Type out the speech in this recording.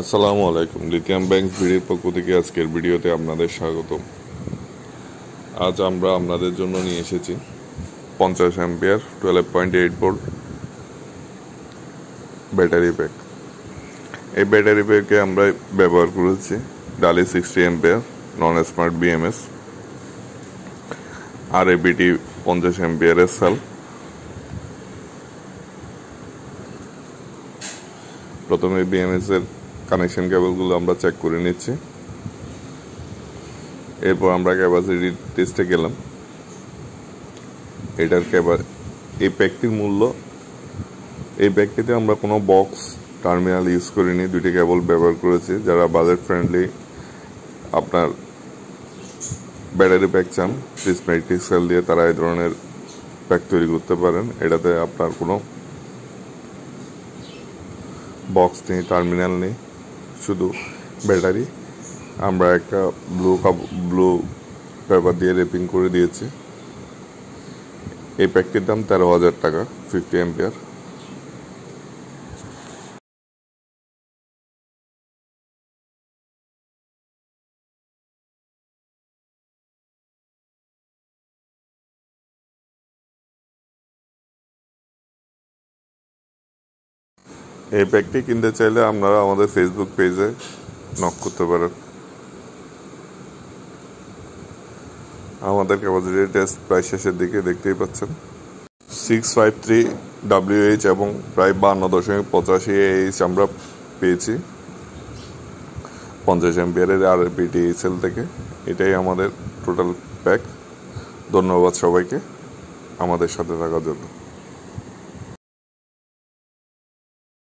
আসসালামু আলাইকুম। Lithium bank ভিডিওর পক্ষ থেকে আজকের ভিডিওতে আপনাদের স্বাগতম। আজ আমরা আপনাদের জন্য নিয়ে এসেছি 50 অ্যাম্পিয়ার 12.8 ভোল্ট ব্যাটারি প্যাক। এই ব্যাটারি প্যাকে আমরা ব্যবহার করেছি ডালি 60 অ্যাম্পিয়ার নন স্মার্ট বিএমএস আর এবিটি 50 অ্যাম্পিয়ারের সেল। প্রথমে বিএমএস এর কানেকশন কেবলগুলো আমরা চেক করে নিচ্ছি। এরপর আমরা ক্যাপাসিটি টেস্টে গেলাম। এই প্যাকটির মূল্য, এই প্যাকটিতে আমরা কোনো বক্স টার্মিনাল ইউজ করিনি, দুইটি কেবল ব্যবহার করেছি। যারা বাজেট ফ্রেন্ডলি আপনার ব্যাটারি প্যাক চান প্রিজমেটিক সেল দিয়ে, তারা এই ধরনের প্যাক তৈরি করতে পারেন। এটাতে আপনার কোনো বক্স নেই, টার্মিনাল নেই, শুধু ব্যাটারি। আমরা একটা ব্লু পেপার দিয়ে রেপিং করে দিয়েছি। এই প্যাকটির দাম 13,000 টাকা 50 অ্যাম্পিয়ার। এই প্যাকটি কিনতে চাইলে আপনারা আমাদের ফেসবুক পেজে নক করতে পারেন। আমাদের ক্যাপাসিটি টেস্ট প্রায় শেষের দিকে, দেখতেই পাচ্ছেন 653 WH এবং প্রায় 52.85 AH আমরা পেয়েছি 50 অ্যাম্পিয়ারের আরপিটি সেল থেকে। এটাই আমাদের টোটাল প্যাক। ধন্যবাদ সবাইকে আমাদের সাথে থাকার জন্য।